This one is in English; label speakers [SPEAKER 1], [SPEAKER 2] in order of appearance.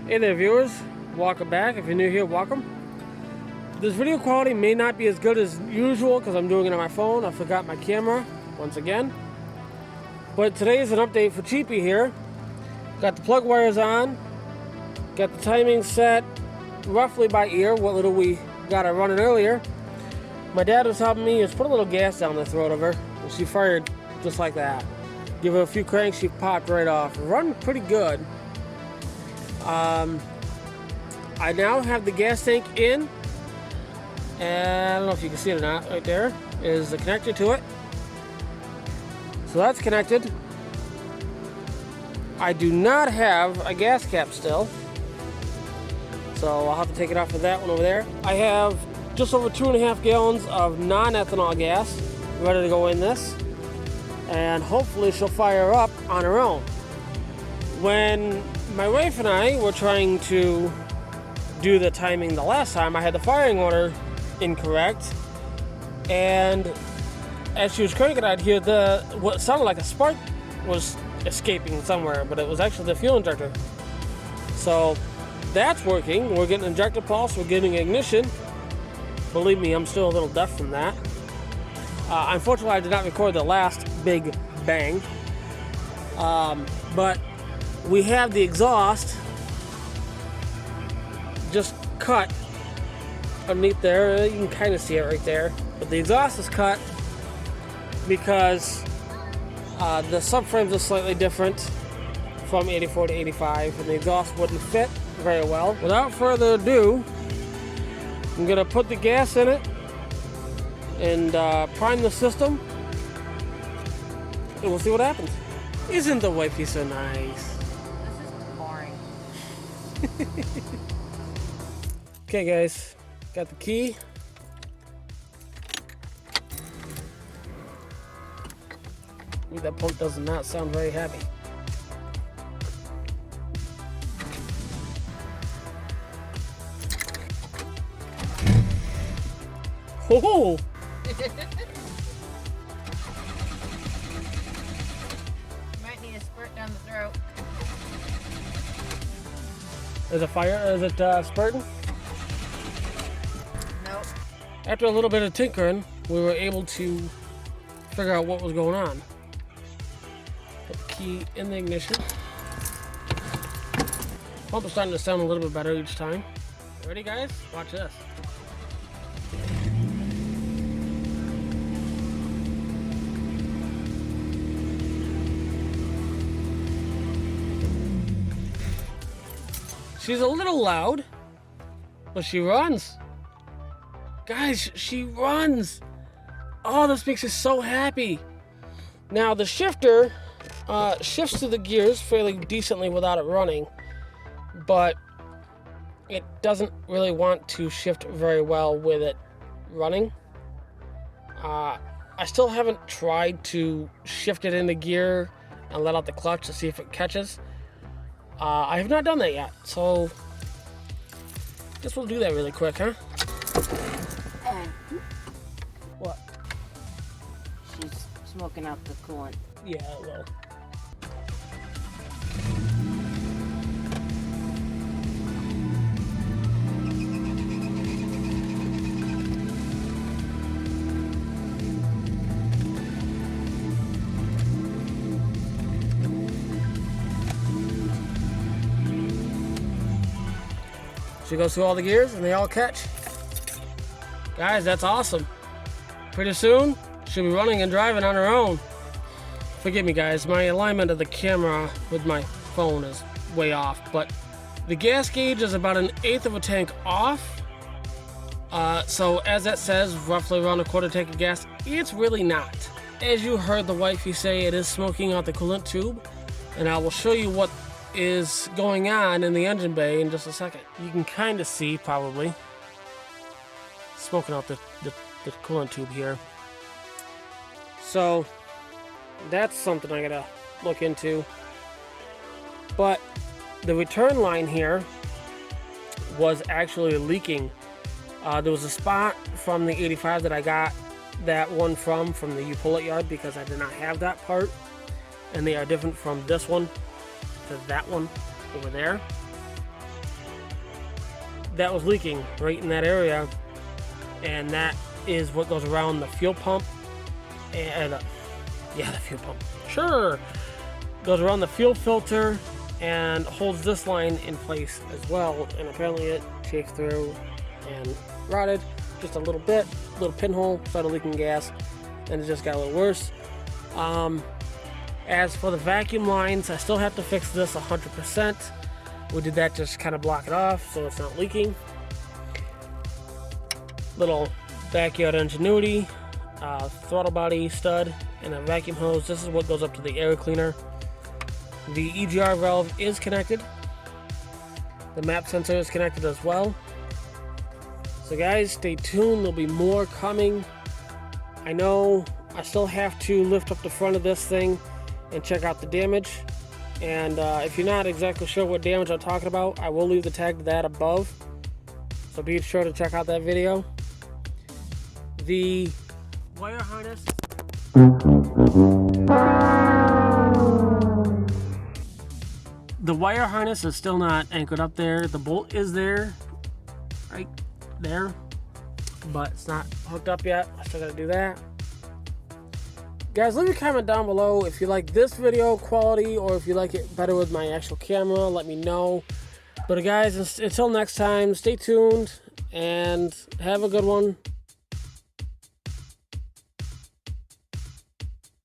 [SPEAKER 1] Hey there viewers, welcome back. If you're new here, welcome. This video quality may not be as good as usual because I'm doing it on my phone. I forgot my camera once again. But today is an update for Cheapy here. Got the plug wires on, got the timing set roughly by ear, what little we got it running earlier. My dad was helping me just put a little gas down the throat of her, and she fired just like that. Give her a few cranks, she popped right off. Run pretty good. I now have the gas tank in, and I don't know if you can see it or not. Right there is the connector to it. So that's connected. I do not have a gas cap still, so I'll have to take it off of that one over there. I have just over 2.5 gallons of non-ethanol gas ready to go in this, and hopefully she'll fire up on her own. When my wife and I were trying to do the timing the last time, I had the firing order incorrect, and as she was cranking, I'd hear what sounded like a spark was escaping somewhere, but it was actually the fuel injector. So that's working. We're getting injector pulse, we're getting ignition. Believe me, I'm still a little deaf from that. Unfortunately, I did not record the last big bang, but we have the exhaust just cut underneath there. You can kind of see it right there, but the exhaust is cut because the subframes are slightly different from 84 to 85, and the exhaust wouldn't fit very well. Without further ado, I'm gonna put the gas in it and prime the system, and we'll see what happens. Isn't the wifey so nice? Okay guys, got the key. Ooh, that pump does not sound very happy. Oh!
[SPEAKER 2] Might need a squirt down the throat.
[SPEAKER 1] Is it fire? Is it spurting?
[SPEAKER 2] Nope.
[SPEAKER 1] After a little bit of tinkering, we were able to figure out what was going on. Put the key in the ignition. Pump is starting to sound a little bit better each time. Ready, guys? Watch this. She's a little loud, but she runs. Guys, she runs. Oh, this makes us so happy. Now the shifter shifts to the gears fairly decently without it running, but it doesn't really want to shift very well with it running. I still haven't tried to shift it into gear and let out the clutch to see if it catches. I have not done that yet, so I guess we'll do that really quick, huh? What?
[SPEAKER 2] She's smoking out the coolant.
[SPEAKER 1] Yeah, well. She goes through all the gears and they all catch. Guys, that's awesome. Pretty soon, she'll be running and driving on her own. Forgive me guys, my alignment of the camera with my phone is way off, but the gas gauge is about 1/8 of a tank off. So as that says, roughly around a 1/4 tank of gas, it's really not. As you heard the wifey say, it is smoking out the coolant tube, and I will show you what is going on in the engine bay in just a second. You can kind of see, probably, smoking out the coolant tube here. So that's something I gotta look into. But the return line here was actually leaking. There was a spot from the 85 that I got that one from the U-Pull-It yard because I did not have that part, and they are different from this one to that one over there. that was leaking right in that area, and that is what goes around the fuel pump. And yeah, the fuel pump. Sure, goes around the fuel filter and holds this line in place as well. And apparently it chafed through and rotted just a little bit, little pinhole, started leaking gas, and it just got a little worse. As for the vacuum lines, I still have to fix this 100%. We did that just kind of block it off so it's not leaking. Little backyard ingenuity, throttle body stud, and a vacuum hose. This is what goes up to the air cleaner. The EGR valve is connected. The map sensor is connected as well. So guys, stay tuned. There'll be more coming. I know I still have to lift up the front of this thing and check out the damage. And if you're not exactly sure what damage I'm talking about, I will leave the tag to that above. So be sure to check out that video. The wire harness. The wire harness is still not anchored up there. The bolt is there, right there, but it's not hooked up yet. I still gotta do that. Guys, leave a comment down below if you like this video quality or if you like it better with my actual camera. Let me know. But guys, until next time, stay tuned and have a good one.